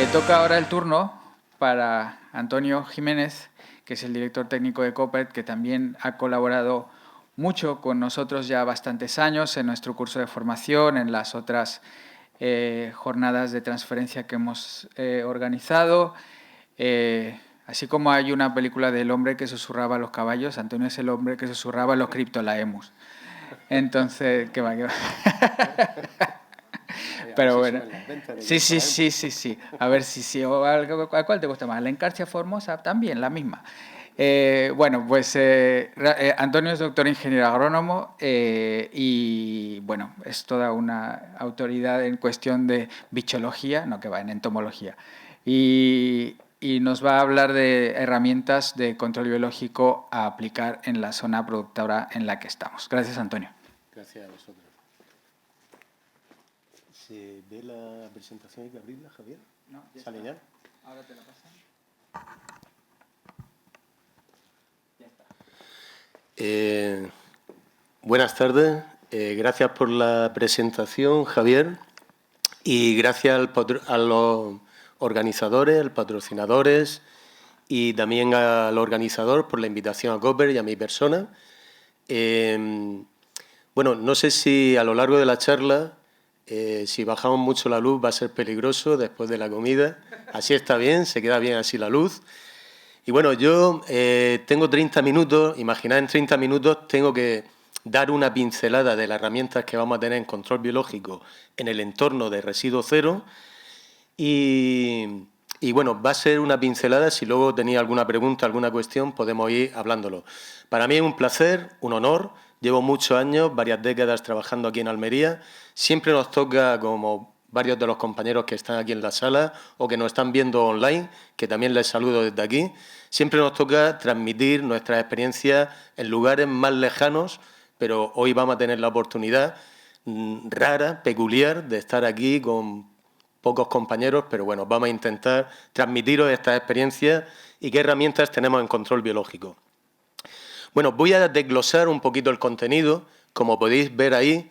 Toca ahora el turno para Antonio Jiménez, que es el director técnico de Coopert, que también ha colaborado mucho con nosotros ya bastantes años en nuestro curso de formación, en las otras jornadas de transferencia que hemos organizado. Así como hay una película del hombre que susurraba a los caballos, Antonio es el hombre que susurraba a los criptolaemus. Entonces, ¿qué va? Pero bueno, sí. A ver si ¿a cuál te gusta más? ¿La Encarsia Formosa? También, la misma. Bueno, pues Antonio es doctor ingeniero agrónomo y bueno, es toda una autoridad en cuestión de bichología, no que va, en entomología. Y nos va a hablar de herramientas de control biológico a aplicar en la zona productora en la que estamos. Gracias, Antonio. Gracias a vosotros. ¿Se ve la presentación? ¿Hay que abrirla, Javier? No, ya ¿Sale está. ya? Ahora te la pasan. Ya está. Buenas tardes. Gracias por la presentación, Javier. Y gracias a los organizadores, a los patrocinadores y también al organizador por la invitación a Coopert y a mi persona. Bueno, no sé si a lo largo de la charla, si bajamos mucho la luz va a ser peligroso después de la comida. Así está bien, se queda bien así la luz. Y bueno, yo tengo 30 minutos, imaginad en 30 minutos tengo que dar una pincelada de las herramientas que vamos a tener en control biológico en el entorno de residuo cero. Y bueno, va a ser una pincelada, si luego tenéis alguna pregunta, alguna cuestión, podemos ir hablándolo. Para mí es un placer, un honor. Llevo muchos años, varias décadas trabajando aquí en Almería. Siempre nos toca, como varios de los compañeros que están aquí en la sala o que nos están viendo online, que también les saludo desde aquí, siempre nos toca transmitir nuestras experiencias en lugares más lejanos, pero hoy vamos a tener la oportunidad rara, peculiar, de estar aquí con pocos compañeros, pero bueno, vamos a intentar transmitiros estas experiencias y qué herramientas tenemos en control biológico. Bueno, voy a desglosar un poquito el contenido, como podéis ver ahí.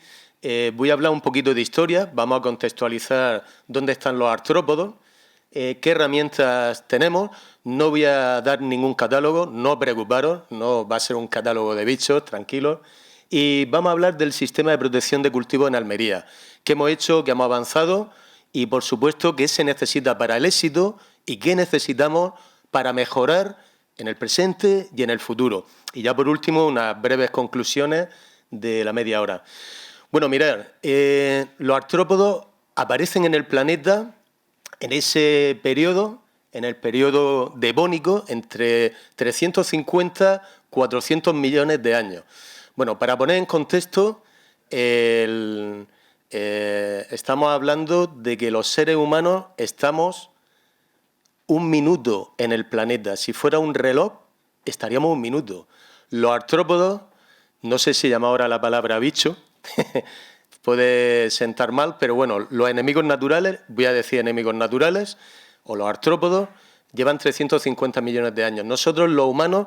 Voy a hablar un poquito de historia, vamos a contextualizar dónde están los artrópodos, qué herramientas tenemos. No voy a dar ningún catálogo, no preocuparos, no va a ser un catálogo de bichos, tranquilos. Y vamos a hablar del sistema de protección de cultivos en Almería, qué hemos hecho, qué hemos avanzado y, por supuesto, qué se necesita para el éxito y qué necesitamos para mejorar en el presente y en el futuro. Y ya por último, unas breves conclusiones de la media hora. Bueno, mirad, los artrópodos aparecen en el planeta en ese periodo, en el periodo devónico, entre 350 y 400 millones de años. Bueno, para poner en contexto, estamos hablando de que los seres humanos estamos un minuto en el planeta. Si fuera un reloj, estaríamos un minuto. Los artrópodos, no sé si llama ahora la palabra bicho, puede sentar mal, pero bueno, los enemigos naturales, voy a decir enemigos naturales, o los artrópodos, llevan 350 millones de años. Nosotros, los humanos,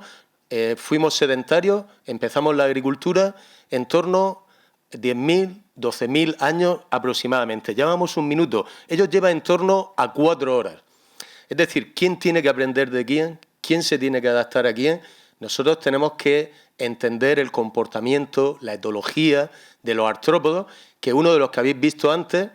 fuimos sedentarios, empezamos la agricultura en torno a 10.000, 12.000 años aproximadamente. Llevamos un minuto. Ellos llevan en torno a 4 horas. Es decir, ¿quién tiene que aprender de quién? ¿Quién se tiene que adaptar a quién? Nosotros tenemos que entender el comportamiento, la etología de los artrópodos, que uno de los que habéis visto antes,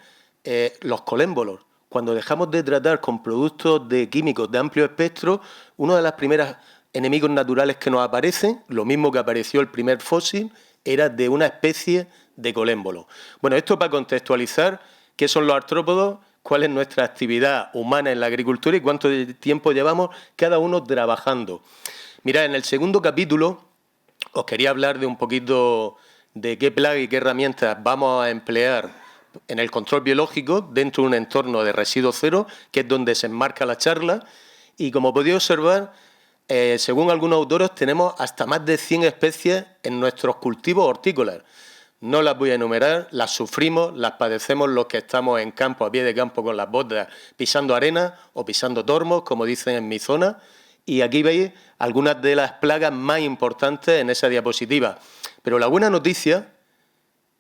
los colémbolos. Cuando dejamos de tratar con productos químicos de amplio espectro, uno de los primeros enemigos naturales que nos aparecen, lo mismo que apareció el primer fósil, era de una especie de colémbolo. Bueno, esto para contextualizar qué son los artrópodos, cuál es nuestra actividad humana en la agricultura y cuánto tiempo llevamos cada uno trabajando. Mirad, en el segundo capítulo os quería hablar de un poquito de qué plaga y qué herramientas vamos a emplear en el control biológico dentro de un entorno de residuo cero, que es donde se enmarca la charla. Y como podéis observar, según algunos autores, tenemos hasta más de 100 especies en nuestros cultivos hortícolas. No las voy a enumerar, las sufrimos, las padecemos los que estamos en campo, a pie de campo con las botas, pisando arena o pisando tormos, como dicen en mi zona. Y aquí veis algunas de las plagas más importantes en esa diapositiva. Pero la buena noticia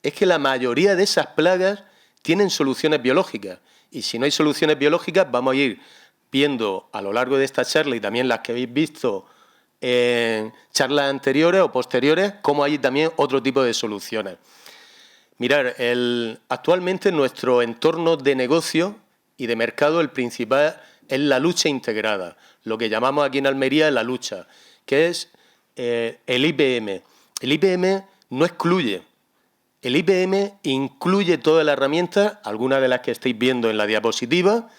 es que la mayoría de esas plagas tienen soluciones biológicas Y si no hay soluciones biológicas, vamos a ir viendo a lo largo de esta charla y también las que habéis visto en charlas anteriores o posteriores, cómo hay también otro tipo de soluciones. Mirar, actualmente nuestro entorno de negocio y de mercado, el principal es la lucha integrada, lo que llamamos aquí en Almería la lucha, que es el IPM. El IPM no excluye, el IPM incluye todas las herramientas, algunas de las que estáis viendo en la diapositiva,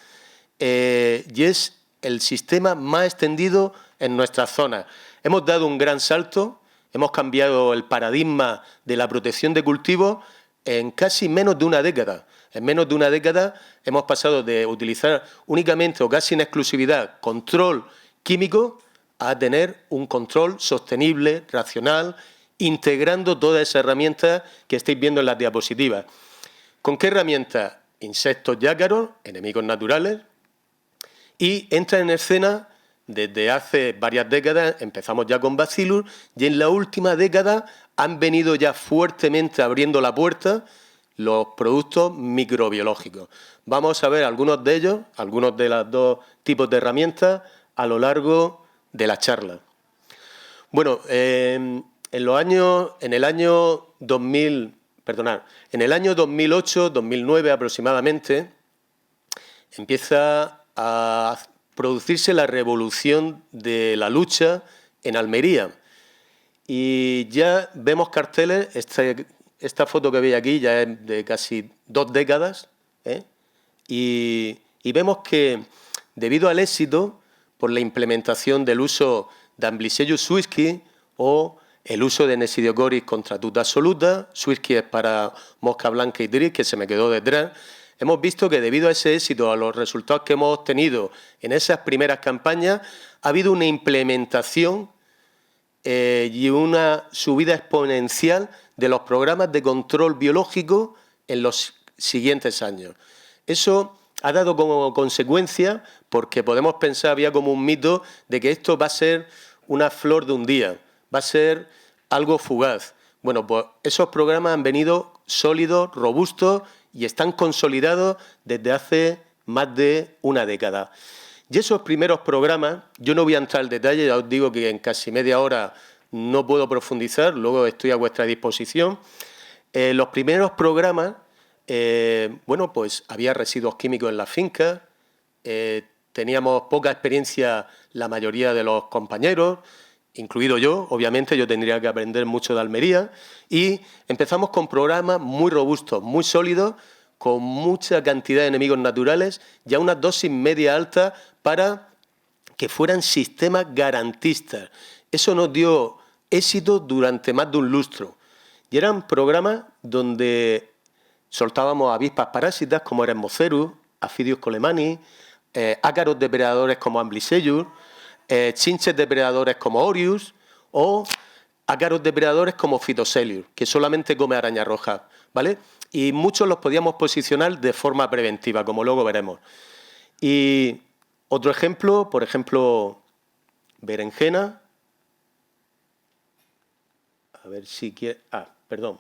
y es el sistema más extendido en nuestra zona. Hemos dado un gran salto, hemos cambiado el paradigma de la protección de cultivos en casi menos de una década. En menos de una década hemos pasado de utilizar únicamente o casi en exclusividad control químico a tener un control sostenible, racional, integrando todas esas herramientas que estáis viendo en las diapositivas. ¿Con qué herramientas? Insectos y ácaros, enemigos naturales, y entran en escena desde hace varias décadas, empezamos ya con Bacillus, y en la última década han venido ya fuertemente abriendo la puerta los productos microbiológicos. Vamos a ver algunos de ellos, algunos de los dos tipos de herramientas a lo largo de la charla. Bueno, en el año 2008-2009 aproximadamente, empieza a producirse la revolución de la lucha en Almería. Y ya vemos carteles, esta foto que veis aquí ya es de casi 2 décadas, y vemos que debido al éxito por la implementación del uso de Amblysseius swirsky o el uso de Nesidiocoris contra tuta absoluta, swirsky es para mosca blanca y gris, que se me quedó detrás, hemos visto que debido a ese éxito, a los resultados que hemos obtenido en esas primeras campañas, ha habido una implementación y una subida exponencial de los programas de control biológico en los siguientes años. Eso ha dado como consecuencia, porque podemos pensar, había como un mito de que esto va a ser una flor de un día, va a ser algo fugaz. Bueno, pues esos programas han venido sólidos, robustos y están consolidados desde hace más de una década. Y esos primeros programas, yo no voy a entrar al detalle, ya os digo que en casi media hora no puedo profundizar, luego estoy a vuestra disposición. Los primeros programas, bueno, pues había residuos químicos en las fincas, teníamos poca experiencia la mayoría de los compañeros, incluido yo, obviamente, yo tendría que aprender mucho de Almería, y empezamos con programas muy robustos, muy sólidos, con mucha cantidad de enemigos naturales y a una dosis media alta para que fueran sistemas garantistas. Eso nos dio éxito durante más de un lustro. Y eran programas donde soltábamos avispas parásitas como Eretmocerus, Aphidius colemani, ácaros depredadores como Amblysseius, chinches depredadores como Orius o ácaros depredadores como Phytoselius, que solamente come araña roja, ¿vale? Y muchos los podíamos posicionar de forma preventiva, como luego veremos. Y otro ejemplo, por ejemplo, berenjena. A ver si quiere... perdón.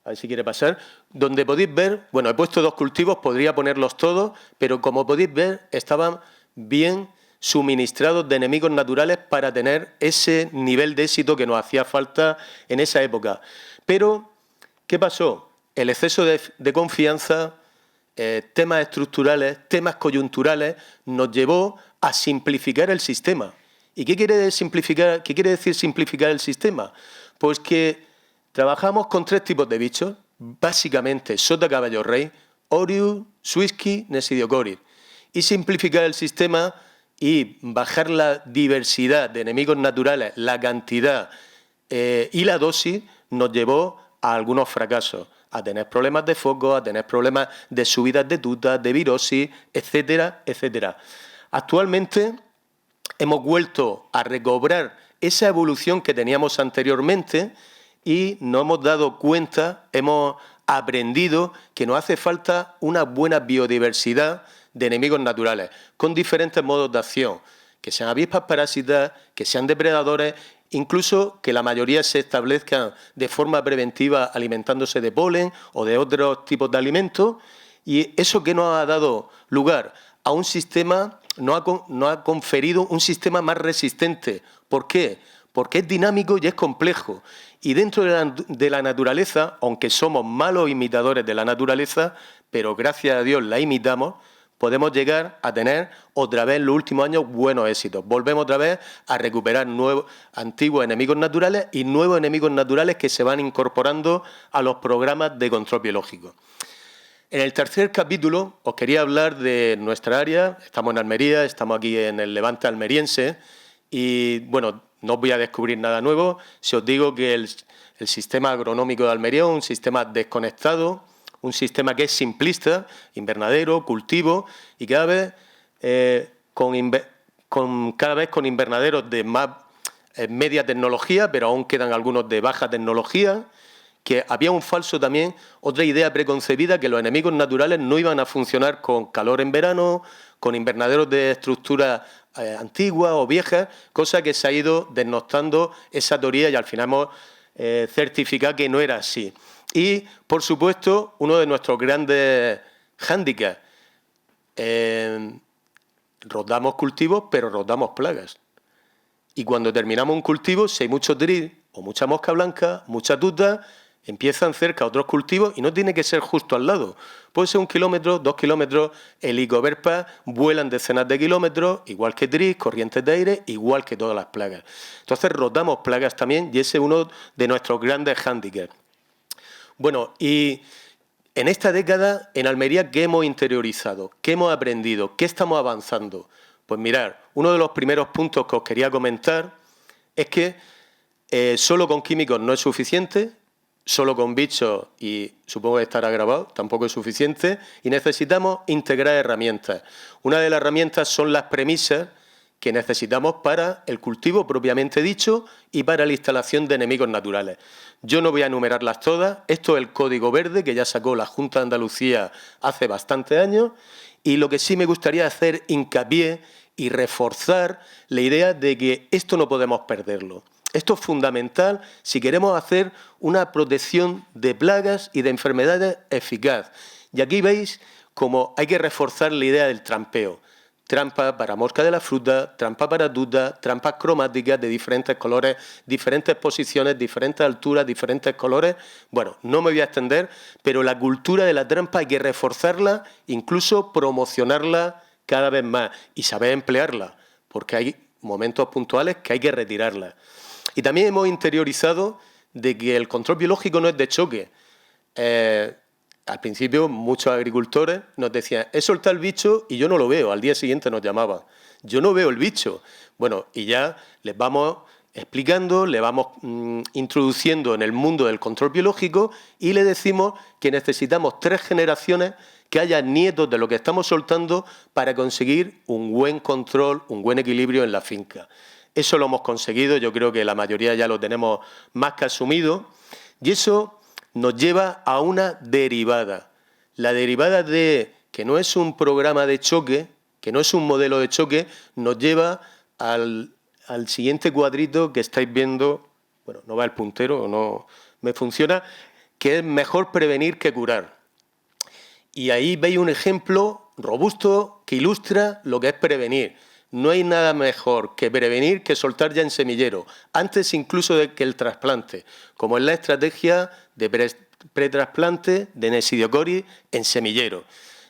A ver si quiere pasar. Donde podéis ver... Bueno, he puesto 2 cultivos, podría ponerlos todos, pero como podéis ver, estaban bien suministrados de enemigos naturales para tener ese nivel de éxito que nos hacía falta en esa época. Pero, ¿qué pasó? El exceso de confianza, temas estructurales, temas coyunturales, nos llevó a simplificar el sistema. ¿Y qué quiere decir simplificar el sistema? Pues que trabajamos con 3 tipos de bichos, básicamente sota caballo rey, Orius, swirsky, Nesidiocoris. Y simplificar el sistema y bajar la diversidad de enemigos naturales, la cantidad y la dosis, nos llevó a algunos fracasos, a tener problemas de foco, a tener problemas de subidas de tutas, de virosis, etcétera, etcétera. Actualmente hemos vuelto a recobrar esa evolución que teníamos anteriormente y nos hemos dado cuenta, hemos aprendido que nos hace falta una buena biodiversidad de enemigos naturales, con diferentes modos de acción, que sean avispas parásitas, que sean depredadores, incluso que la mayoría se establezcan de forma preventiva alimentándose de polen o de otros tipos de alimentos, Y eso que nos ha dado lugar a un sistema, nos ha conferido un sistema más resistente. ¿Por qué? Porque es dinámico y es complejo. Y dentro de la naturaleza, aunque somos malos imitadores de la naturaleza, pero gracias a Dios la imitamos, podemos llegar a tener otra vez en los últimos años buenos éxitos. Volvemos otra vez a recuperar antiguos enemigos naturales y nuevos enemigos naturales que se van incorporando a los programas de control biológico. En el tercer capítulo os quería hablar de nuestra área. Estamos en Almería, estamos aquí en el Levante almeriense y, bueno, no os voy a descubrir nada nuevo si os digo que el sistema agronómico de Almería es un sistema desconectado, un sistema que es simplista, invernadero, cultivo y cada vez con invernaderos de más media tecnología, pero aún quedan algunos de baja tecnología, que había un falso también, otra idea preconcebida, que los enemigos naturales no iban a funcionar con calor en verano, con invernaderos de estructuras antiguas o viejas, cosa que se ha ido desnostando esa teoría y al final hemos certificado que no era así. Y, por supuesto, uno de nuestros grandes hándicaps, rodamos cultivos, pero rodamos plagas. Y cuando terminamos un cultivo, si hay mucho tris o mucha mosca blanca, mucha tuta, empiezan cerca otros cultivos y no tiene que ser justo al lado. Puede ser 1 kilómetro, 2 kilómetros, helicoverpas vuelan decenas de kilómetros, igual que tris, corrientes de aire, igual que todas las plagas. Entonces rotamos plagas también y ese es uno de nuestros grandes hándicaps. Bueno, y en esta década en Almería, ¿qué hemos interiorizado? ¿Qué hemos aprendido? ¿Qué estamos avanzando? Pues mirad, uno de los primeros puntos que os quería comentar es que solo con químicos no es suficiente, solo con bichos, y supongo que estará grabado, tampoco es suficiente, y necesitamos integrar herramientas. Una de las herramientas son las premisas que necesitamos para el cultivo propiamente dicho y para la instalación de enemigos naturales. Yo no voy a enumerarlas todas, esto es el Código Verde que ya sacó la Junta de Andalucía hace bastantes años, y lo que sí me gustaría hacer hincapié y reforzar la idea de que esto no podemos perderlo. Esto es fundamental si queremos hacer una protección de plagas y de enfermedades eficaz. Y aquí veis cómo hay que reforzar la idea del trampeo. Trampa para mosca de la fruta, trampa para tuta, trampas cromáticas de diferentes colores, diferentes posiciones, diferentes alturas, diferentes colores. Bueno, no me voy a extender, pero la cultura de la trampa hay que reforzarla, incluso promocionarla cada vez más y saber emplearla, porque hay momentos puntuales que hay que retirarla. Y también hemos interiorizado de que el control biológico no es de choque. Al principio muchos agricultores nos decían, he soltado el bicho y yo no lo veo, al día siguiente nos llamaban, yo no veo el bicho. Bueno, y ya les vamos explicando, le vamos introduciendo en el mundo del control biológico y le decimos que necesitamos 3 generaciones que haya nietos de lo que estamos soltando para conseguir un buen control, un buen equilibrio en la finca. Eso lo hemos conseguido, yo creo que la mayoría ya lo tenemos más que asumido, y eso nos lleva a una derivada. La derivada de que no es un programa de choque, que no es un modelo de choque, nos lleva al siguiente cuadrito que estáis viendo, bueno, no va el puntero, no me funciona, que es mejor prevenir que curar. Y ahí veis un ejemplo robusto que ilustra lo que es prevenir. No hay nada mejor que prevenir que soltar ya en semillero, antes incluso de que el trasplante, como es la estrategia de pretrasplante de Nesidiocori en semillero.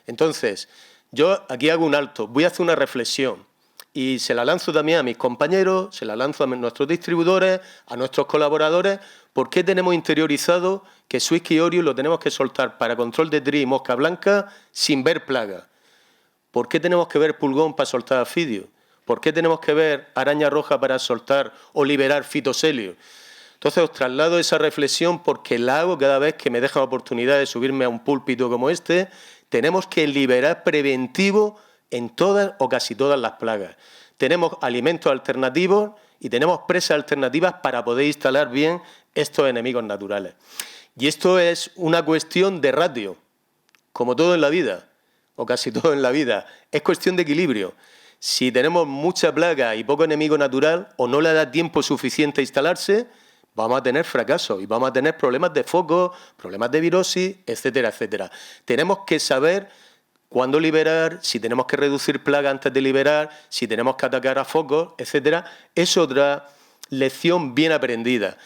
Entonces, yo aquí hago un alto, voy a hacer una reflexión y se la lanzo también a mis compañeros, se la lanzo a nuestros distribuidores, a nuestros colaboradores. ¿Por qué tenemos interiorizado que Swiss y Orius lo tenemos que soltar para control de tris y mosca blanca sin ver plaga? ¿Por qué tenemos que ver pulgón para soltar afidio? ¿Por qué tenemos que ver araña roja para soltar o liberar fitoselio? Entonces os traslado esa reflexión porque la hago cada vez que me dejan oportunidad de subirme a un púlpito como este. Tenemos que liberar preventivo en todas o casi todas las plagas. Tenemos alimentos alternativos y tenemos presas alternativas para poder instalar bien estos enemigos naturales. Y esto es una cuestión de ratio, como todo en la vida, o casi todo en la vida. Es cuestión de equilibrio. Si tenemos mucha plaga y poco enemigo natural, o no le da tiempo suficiente a instalarse, vamos a tener fracasos y vamos a tener problemas de foco, problemas de virosis, etcétera, etcétera. Tenemos que saber cuándo liberar, si tenemos que reducir plaga antes de liberar, si tenemos que atacar a focos, etcétera. Es otra lección bien aprendida.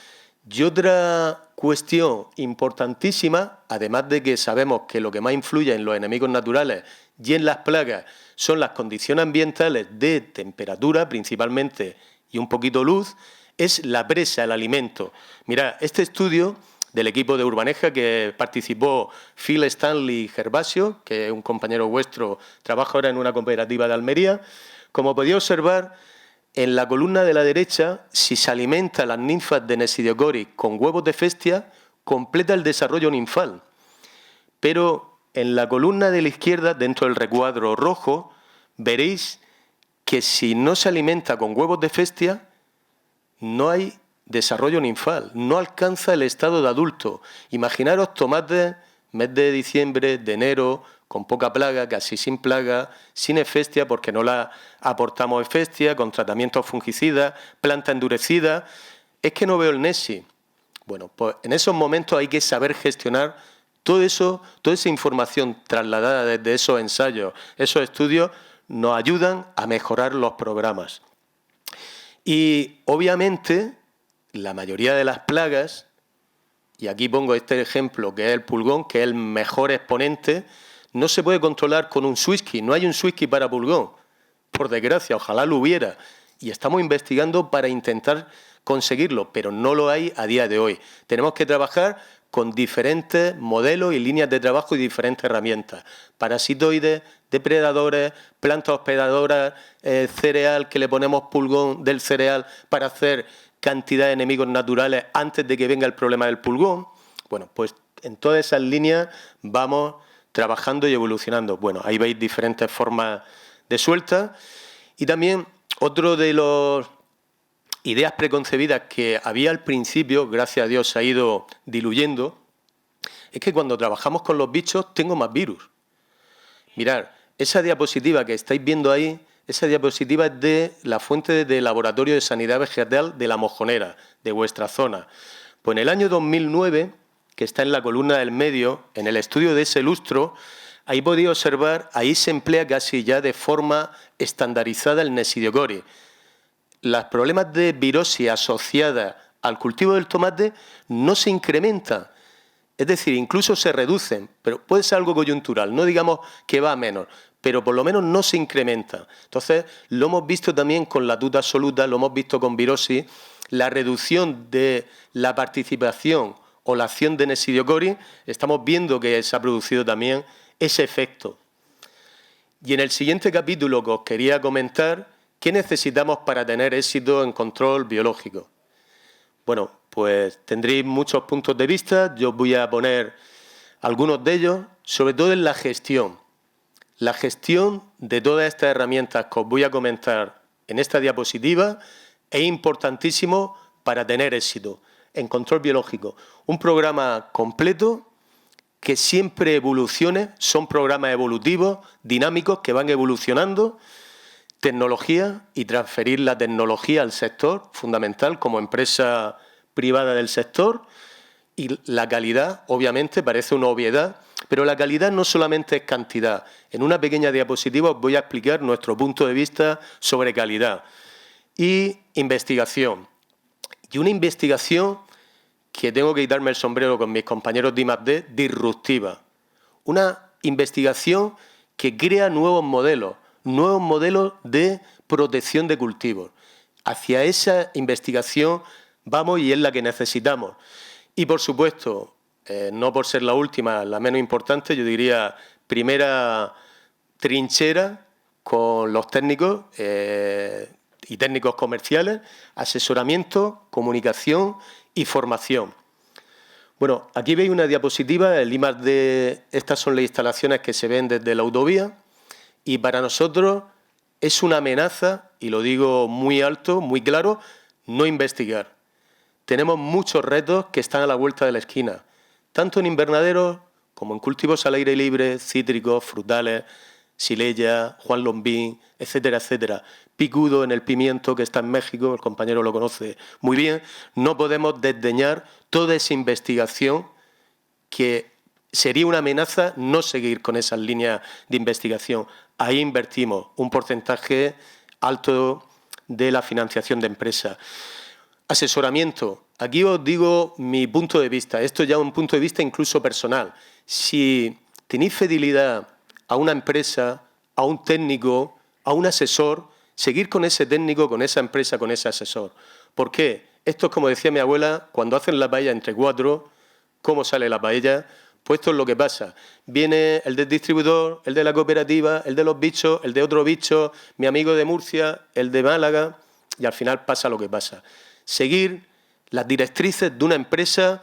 Y otra cuestión importantísima, además de que sabemos que lo que más influye en los enemigos naturales y en las plagas son las condiciones ambientales de temperatura principalmente y un poquito luz, es la presa, el alimento. Mirad, este estudio del equipo de Urbaneja que participó Phil Stanley Gervasio, que es un compañero vuestro, trabaja ahora en una cooperativa de Almería, como podía observar, en la columna de la derecha, si se alimenta a las ninfas de Nesidiocoris con huevos de festia, completa el desarrollo ninfal. Pero en la columna de la izquierda, dentro del recuadro rojo, veréis que si no se alimenta con huevos de festia, no hay desarrollo ninfal, no alcanza el estado de adulto. Imaginaros tomates, mes de diciembre, de enero, con poca plaga, casi sin plaga, sin hefestia, porque no la aportamos hefestia, con tratamientos fungicidas, planta endurecida. Es que no veo el Nesi. Bueno, pues en esos momentos hay que saber gestionar todo eso, toda esa información trasladada desde esos ensayos, esos estudios, nos ayudan a mejorar los programas. Y obviamente, la mayoría de las plagas, y aquí pongo este ejemplo que es el pulgón, que es el mejor exponente, no se puede controlar con un Swiss-Key, no hay un Swiss-Key para pulgón, por desgracia, ojalá lo hubiera, y estamos investigando para intentar conseguirlo, pero no lo hay a día de hoy. Tenemos que trabajar con diferentes modelos y líneas de trabajo y diferentes herramientas, parasitoides, depredadores, plantas hospedadoras, cereal, que le ponemos pulgón del cereal para hacer cantidad de enemigos naturales antes de que venga el problema del pulgón. Bueno, pues en todas esas líneas vamos trabajando y evolucionando. Bueno, ahí veis diferentes formas de suelta. Y también otro de las ideas preconcebidas que había al principio, gracias a Dios se ha ido diluyendo, es que cuando trabajamos con los bichos tengo más virus. Mirad, esa diapositiva que estáis viendo ahí, esa diapositiva es de la fuente de Laboratorio de Sanidad Vegetal de La Mojonera, de vuestra zona. Pues en el año 2009, que está en la columna del medio, en el estudio de ese lustro, ahí podéis observar, ahí se emplea casi ya de forma estandarizada el Nesidiocoris. Los problemas de virosis asociadas al cultivo del tomate no se incrementan, es decir, incluso se reducen, pero puede ser algo coyuntural, no digamos que va a menos, pero por lo menos no se incrementa. Entonces, lo hemos visto también con la tuta absoluta, lo hemos visto con virosis, la reducción de la participación o la acción de Nesidiocoris, estamos viendo que se ha producido también ese efecto. Y en el siguiente capítulo que os quería comentar, ¿qué necesitamos para tener éxito en control biológico? Bueno, pues tendréis muchos puntos de vista, yo os voy a poner algunos de ellos, sobre todo en la gestión. La gestión de todas estas herramientas que os voy a comentar en esta diapositiva es importantísimo para tener éxito en control biológico. Un programa completo que siempre evolucione, son programas evolutivos, dinámicos, que van evolucionando, tecnología y transferir la tecnología al sector, fundamental como empresa privada del sector, y la calidad, obviamente, parece una obviedad, pero la calidad no solamente es cantidad. En una pequeña diapositiva os voy a explicar nuestro punto de vista sobre calidad y investigación. Y una investigación que tengo que quitarme el sombrero con mis compañeros de I+D, disruptiva. Una investigación que crea nuevos modelos de protección de cultivos. Hacia esa investigación vamos y es la que necesitamos. Y, por supuesto, no por ser la última, la menos importante, yo diría primera trinchera con los técnicos y técnicos comerciales, asesoramiento, comunicación y formación. Bueno, aquí veis una diapositiva, el I+D, estas son las instalaciones que se ven desde la autovía y para nosotros es una amenaza, y lo digo muy alto, muy claro, no investigar. Tenemos muchos retos que están a la vuelta de la esquina, tanto en invernaderos como en cultivos al aire libre, cítricos, frutales. Silella, Juan Lombín, etcétera, etcétera. Picudo en el pimiento, que está en México, el compañero lo conoce muy bien. No podemos desdeñar toda esa investigación que sería una amenaza no seguir con esas líneas de investigación. Ahí invertimos un porcentaje alto de la financiación de empresas. Asesoramiento. Aquí os digo mi punto de vista. Esto ya es un punto de vista incluso personal. Si tenéis fidelidad a una empresa, a un técnico, a un asesor, seguir con ese técnico, con esa empresa, con ese asesor. ¿Por qué? Esto es como decía mi abuela, cuando hacen la paella entre 4, ¿cómo sale la paella? Pues esto es lo que pasa. Viene el del distribuidor, el de la cooperativa, el de los bichos, el de otro bicho, mi amigo de Murcia, el de Málaga, y al final pasa lo que pasa. Seguir las directrices de una empresa.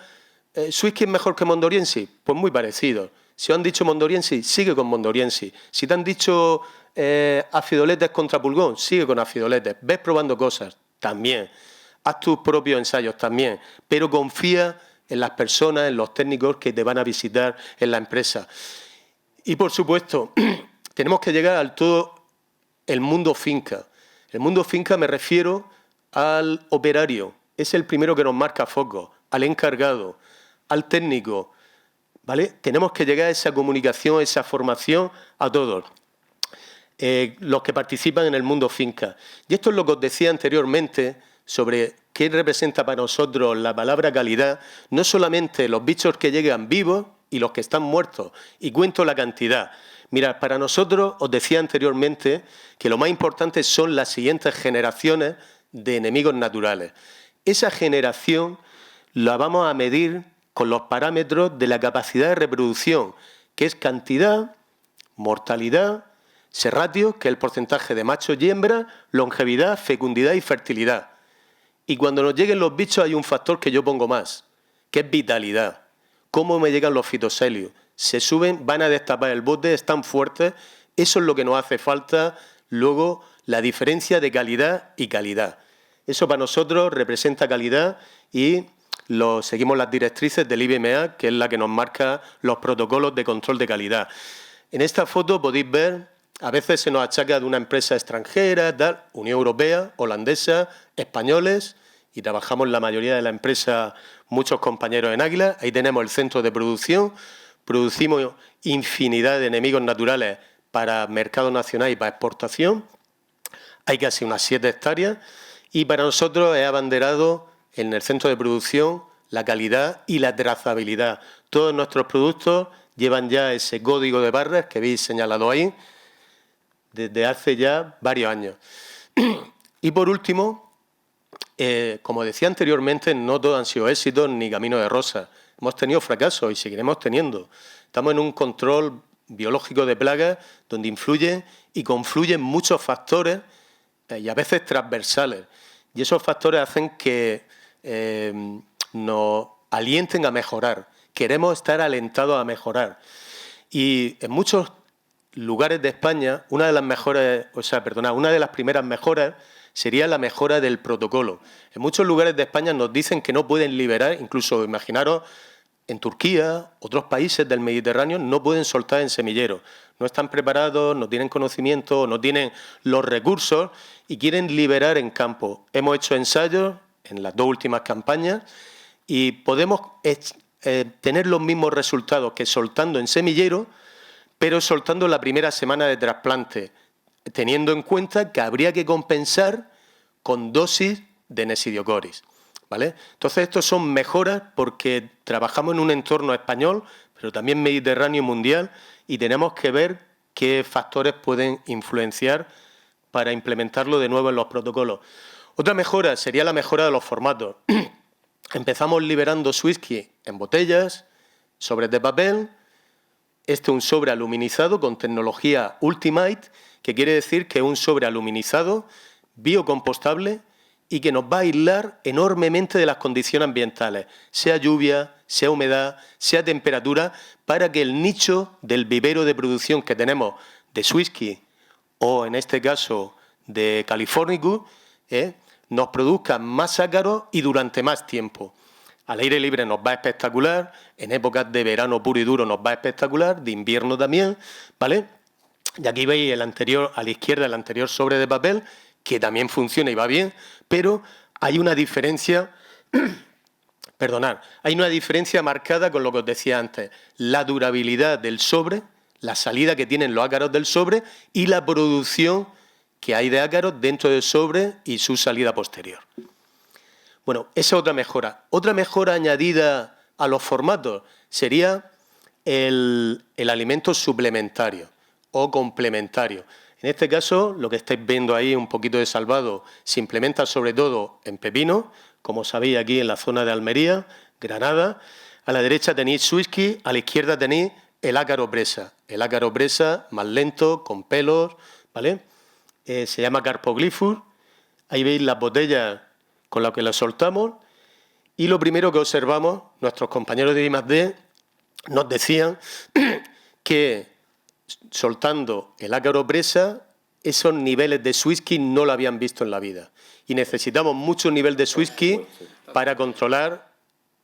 ¿Swisky es mejor que Mondoriensi? Pues muy parecido. Si os han dicho Mondoriensi, sigue con Mondoriensi. Si te han dicho acidoletes contra pulgón, sigue con acidoletes. Ves probando cosas, también. Haz tus propios ensayos, también. Pero confía en las personas, en los técnicos que te van a visitar en la empresa. Y, por supuesto, tenemos que llegar al todo el mundo finca. El mundo finca me refiero al operario. Es el primero que nos marca foco, al encargado, al técnico, ¿vale? Tenemos que llegar a esa comunicación, esa formación a todos los que participan en el mundo finca. Y esto es lo que os decía anteriormente sobre qué representa para nosotros la palabra calidad, no solamente los bichos que llegan vivos y los que están muertos, y cuento la cantidad. Mirad, para nosotros, os decía anteriormente, que lo más importante son las siguientes generaciones de enemigos naturales. Esa generación la vamos a medir con los parámetros de la capacidad de reproducción, que es cantidad, mortalidad, serratio, que es el porcentaje de machos y hembras, longevidad, fecundidad y fertilidad. Y cuando nos lleguen los bichos hay un factor que yo pongo más, que es vitalidad. ¿Cómo me llegan los fitoselios? Se suben, van a destapar el bote, están fuertes. Eso es lo que nos hace falta. Luego, la diferencia de calidad y calidad. Eso para nosotros representa calidad y seguimos las directrices del IBMA, que es la que nos marca los protocolos de control de calidad. En esta foto podéis ver, a veces se nos achaca de una empresa extranjera, tal, Unión Europea, holandesa, españoles, y trabajamos la mayoría de la empresa, muchos compañeros en Águila. Ahí tenemos el centro de producción, producimos infinidad de enemigos naturales para mercado nacional y para exportación. Hay casi unas 7 hectáreas y para nosotros es abanderado en el centro de producción la calidad y la trazabilidad. Todos nuestros productos llevan ya ese código de barras que veis señalado ahí desde hace ya varios años. Y por último, como decía anteriormente, no todos han sido éxitos ni camino de rosa. Hemos tenido fracasos y seguiremos teniendo. Estamos en un control biológico de plagas donde influyen y confluyen muchos factores y a veces transversales. Y esos factores hacen que nos alienten a mejorar. Queremos estar alentados a mejorar. Y en muchos lugares de España, una de las primeras mejoras sería la mejora del protocolo. En muchos lugares de España nos dicen que no pueden liberar, incluso imaginaros, en Turquía, otros países del Mediterráneo no pueden soltar en semilleros. No están preparados, no tienen conocimiento, no tienen los recursos y quieren liberar en campo. Hemos hecho ensayos en las 2 últimas campañas y podemos tener los mismos resultados que soltando en semillero, pero soltando la primera semana de trasplante, teniendo en cuenta que habría que compensar con dosis de Nesidiocoris, ¿vale? Entonces, estos son mejoras porque trabajamos en un entorno español, pero también mediterráneo y mundial, y tenemos que ver qué factores pueden influenciar para implementarlo de nuevo en los protocolos. Otra mejora sería la mejora de los formatos. Empezamos liberando Swisky en botellas, sobres de papel. Este es un sobre aluminizado con tecnología Ultimate, que quiere decir que es un sobre aluminizado, biocompostable y que nos va a aislar enormemente de las condiciones ambientales, sea lluvia, sea humedad, sea temperatura, para que el nicho del vivero de producción que tenemos de Swisky o, en este caso, de Californicus, nos produzca más ácaros y durante más tiempo. Al aire libre nos va espectacular, en épocas de verano puro y duro nos va espectacular, de invierno también, ¿vale? Y aquí veis el anterior, a la izquierda, el anterior sobre de papel, que también funciona y va bien, pero hay una diferencia, hay una diferencia marcada con lo que os decía antes, la durabilidad del sobre, la salida que tienen los ácaros del sobre y la producción que hay de ácaros dentro del sobre y su salida posterior. Bueno, esa es otra mejora. Otra mejora añadida a los formatos sería el alimento suplementario o complementario. En este caso, lo que estáis viendo ahí, un poquito de salvado, se implementa sobre todo en pepino, como sabéis aquí en la zona de Almería, Granada. A la derecha tenéis whisky, a la izquierda tenéis el ácaro presa. El ácaro presa más lento, con pelos, ¿vale? Se llama Carpoglyphus. Ahí veis las botellas con las que las soltamos. Y lo primero que observamos, nuestros compañeros de I+D nos decían que soltando el ácaro presa, esos niveles de whisky no lo habían visto en la vida. Y necesitamos mucho nivel de whisky para controlar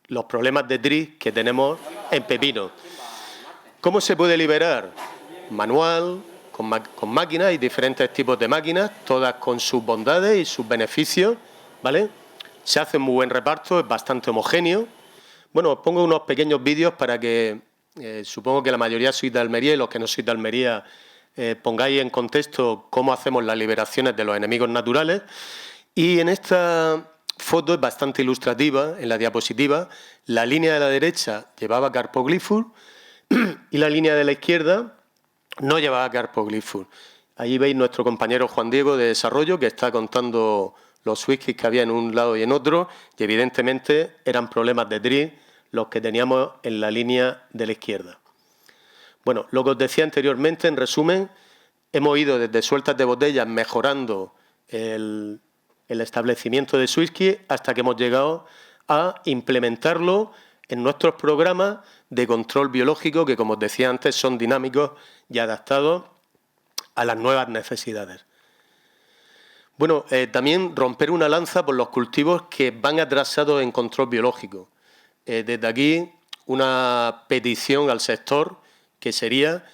los problemas de tris que tenemos en pepino. ¿Cómo se puede liberar? Manual, con máquinas, hay diferentes tipos de máquinas, todas con sus bondades y sus beneficios, ¿vale? Se hace un muy buen reparto, es bastante homogéneo. Bueno, os pongo unos pequeños vídeos para que, supongo que la mayoría sois de Almería y los que no sois de Almería, pongáis en contexto cómo hacemos las liberaciones de los enemigos naturales. Y en esta foto es bastante ilustrativa, en la diapositiva. La línea de la derecha llevaba Carpoglyphus y la línea de la izquierda no llevaba Carpoglyphus. Allí veis nuestro compañero Juan Diego de Desarrollo, que está contando los whiskies que había en un lado y en otro, y evidentemente eran problemas de tris los que teníamos en la línea de la izquierda. Bueno, lo que os decía anteriormente, en resumen, hemos ido desde sueltas de botellas mejorando el establecimiento de whisky hasta que hemos llegado a implementarlo en nuestros programas de control biológico que, como os decía antes, son dinámicos y adaptados a las nuevas necesidades. Bueno, también romper una lanza por los cultivos que van atrasados en control biológico. Desde aquí, una petición al sector que sería,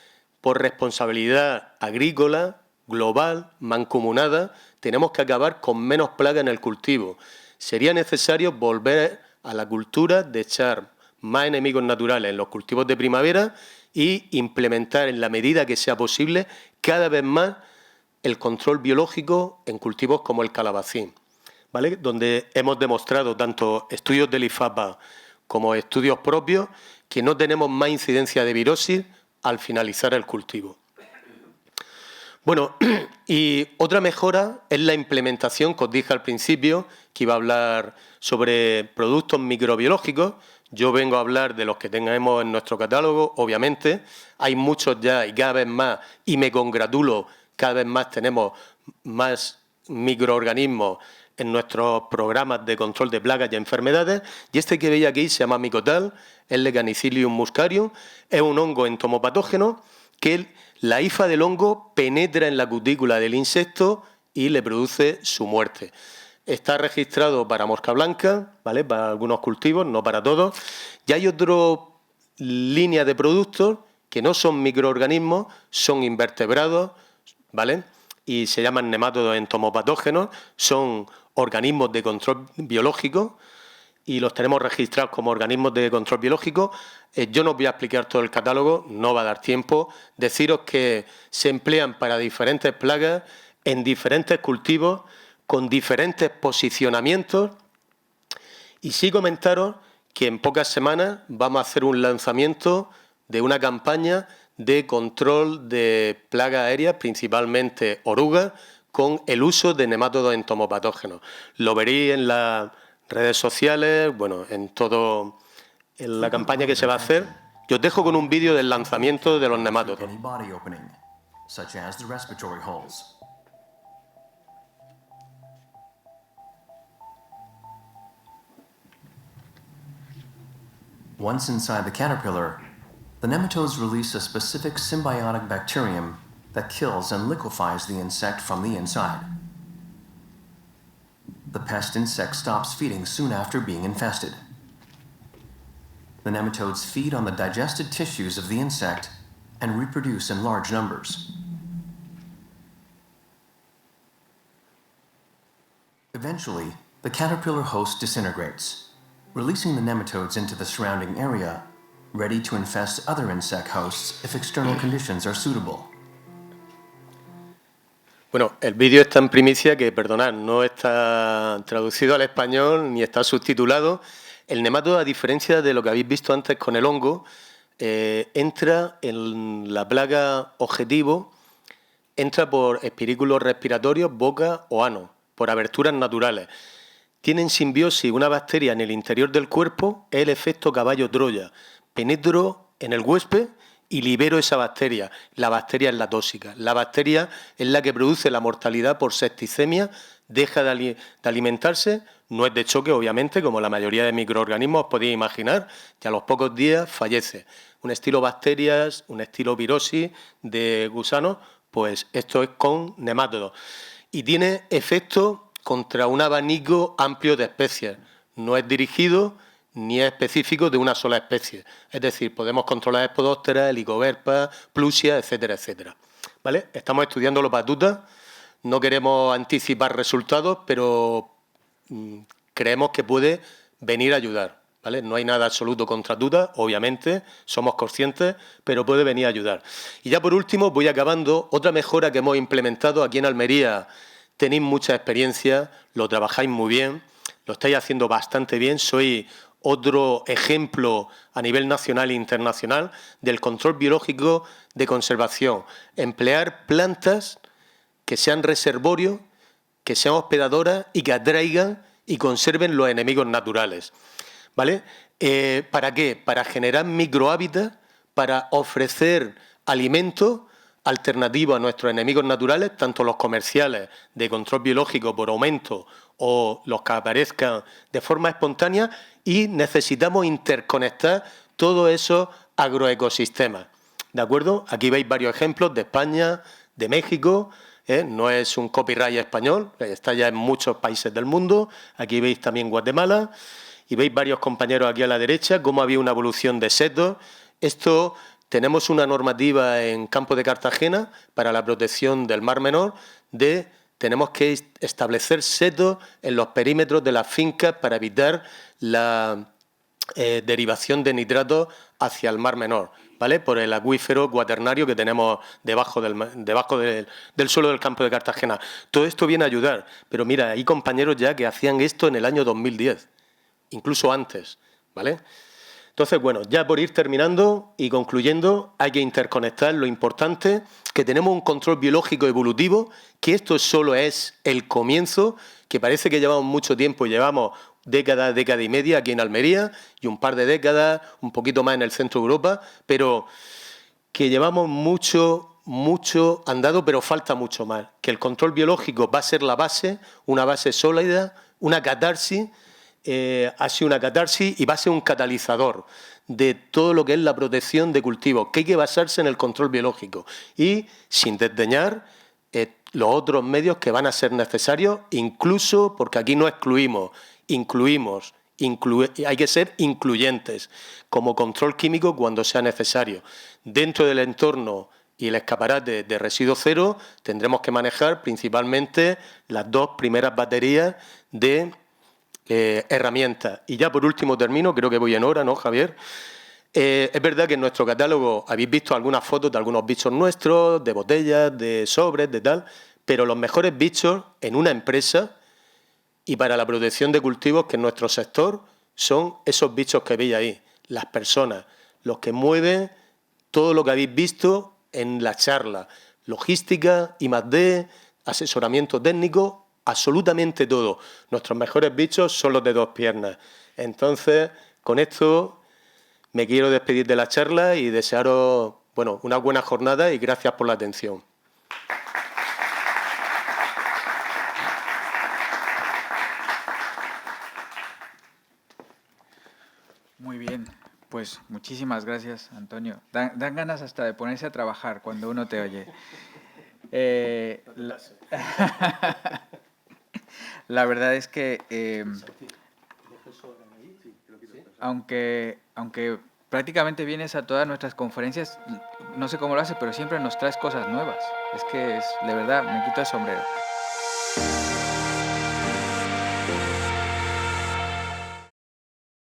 por responsabilidad agrícola, global, mancomunada, tenemos que acabar con menos plaga en el cultivo. Sería necesario volver a la cultura de echar más enemigos naturales en los cultivos de primavera y implementar en la medida que sea posible cada vez más el control biológico en cultivos como el calabacín, ¿vale? Donde hemos demostrado tanto estudios del IFAPA como estudios propios que no tenemos más incidencia de virosis al finalizar el cultivo. Bueno, y otra mejora es la implementación que os dije al principio, que iba a hablar sobre productos microbiológicos. Yo vengo a hablar de los que tengamos en nuestro catálogo, obviamente. Hay muchos ya y cada vez más, y me congratulo, cada vez más tenemos más microorganismos en nuestros programas de control de plagas y enfermedades. Y este que veis aquí se llama Micotal, es Lecanicilium muscarium, es un hongo entomopatógeno que la hifa del hongo penetra en la cutícula del insecto y le produce su muerte. Está registrado para mosca blanca, ¿vale? Para algunos cultivos, no para todos. Y hay otra línea de productos que no son microorganismos, son invertebrados, ¿vale? Y se llaman nemátodos entomopatógenos, son organismos de control biológico y los tenemos registrados como organismos de control biológico. Yo no os voy a explicar todo el catálogo, no va a dar tiempo. Deciros que se emplean para diferentes plagas, en diferentes cultivos, con diferentes posicionamientos. Y sí comentaros que en pocas semanas vamos a hacer un lanzamiento de una campaña de control de plagas aéreas, principalmente orugas, con el uso de nemátodos entomopatógenos. Lo veréis en las redes sociales, bueno, en la campaña que se va a hacer. Yo os dejo con un vídeo del lanzamiento de los nemátodos. Once inside the caterpillar, the nematodes release a specific symbiotic bacterium that kills and liquefies the insect from the inside. The pest insect stops feeding soon after being infested. The nematodes feed on the digested tissues of the insect and reproduce in large numbers. Eventually, the caterpillar host disintegrates, releasing the nematodes into the surrounding area, ready to infest other insect hosts if external conditions are suitable. Bueno, el vídeo está en primicia, que perdonad, no está traducido al español ni está subtitulado. El nematodo, a diferencia de lo que habéis visto antes con el hongo, entra en la plaga objetivo, entra por espirículos respiratorios, boca o ano, por aberturas naturales. Tiene en simbiosis una bacteria en el interior del cuerpo, es el efecto caballo-Troya. Penetro en el huésped y libero esa bacteria. La bacteria es la tóxica. La bacteria es la que produce la mortalidad por septicemia, deja de alimentarse, no es de choque, obviamente, como la mayoría de microorganismos os podéis imaginar, y a los pocos días fallece. Un estilo bacterias, un estilo virosis de gusanos, pues esto es con nemátodos. Y tiene efecto contra un abanico amplio de especies. No es dirigido ni es específico de una sola especie. Es decir, podemos controlar Spodoptera, Helicoverpa, Plusia, etcétera, etcétera. ¿Vale? Estamos estudiando los patutas, no queremos anticipar resultados, pero creemos que puede venir a ayudar. ¿Vale? No hay nada absoluto contra tutas, obviamente, somos conscientes, pero puede venir a ayudar. Y ya por último, voy acabando, otra mejora que hemos implementado aquí en Almería. Tenéis mucha experiencia, lo trabajáis muy bien, lo estáis haciendo bastante bien, sois otro ejemplo a nivel nacional e internacional del control biológico de conservación. Emplear plantas que sean reservorios, que sean hospedadoras y que atraigan y conserven los enemigos naturales. ¿Vale? ¿Para qué? Para generar microhábitats, para ofrecer alimentos alternativos a nuestros enemigos naturales, tanto los comerciales de control biológico por aumento o los que aparezcan de forma espontánea, y necesitamos interconectar todos esos agroecosistemas. ¿De acuerdo? Aquí veis varios ejemplos de España, de México. No es un copyright español, está ya en muchos países del mundo. Aquí veis también Guatemala. Y veis varios compañeros aquí a la derecha, cómo había una evolución de setos. Esto, tenemos una normativa en Campo de Cartagena para la protección del Mar Menor tenemos que establecer setos en los perímetros de las fincas para evitar la derivación de nitratos hacia el Mar Menor, ¿vale? Por el acuífero cuaternario que tenemos debajo del suelo del Campo de Cartagena. Todo esto viene a ayudar, pero mira, hay compañeros ya que hacían esto en el año 2010. Incluso antes, ¿vale? Entonces, bueno, ya por ir terminando y concluyendo, hay que interconectar lo importante, que tenemos un control biológico evolutivo, que esto solo es el comienzo, que parece que llevamos mucho tiempo, llevamos década y media aquí en Almería, y un par de décadas, un poquito más en el centro de Europa, pero que llevamos mucho andado, pero falta mucho más, que el control biológico va a ser la base, una base sólida, una catarsis, ha sido una catarsis y va a ser un catalizador de todo lo que es la protección de cultivos, que hay que basarse en el control biológico y sin desdeñar los otros medios que van a ser necesarios, incluso porque aquí no excluimos, hay que ser incluyentes como control químico cuando sea necesario. Dentro del entorno y el escaparate de residuo cero tendremos que manejar principalmente las dos primeras baterías de herramientas. Y ya por último termino, creo que voy en hora, ¿no, Javier? Es verdad que en nuestro catálogo habéis visto algunas fotos de algunos bichos nuestros, de botellas, de sobres, de tal, pero los mejores bichos en una empresa y para la protección de cultivos, que en nuestro sector, son esos bichos que veis ahí, las personas, los que mueven todo lo que habéis visto en la charla, logística, I+D, asesoramiento técnico, absolutamente todo. Nuestros mejores bichos son los de dos piernas. Entonces, con esto me quiero despedir de la charla y desearos, bueno, una buena jornada y gracias por la atención. Muy bien, pues muchísimas gracias, Antonio. Dan ganas hasta de ponerse a trabajar cuando uno te oye. La verdad es que, aunque prácticamente vienes a todas nuestras conferencias, no sé cómo lo haces, pero siempre nos traes cosas nuevas. Es que, de verdad, me quito el sombrero.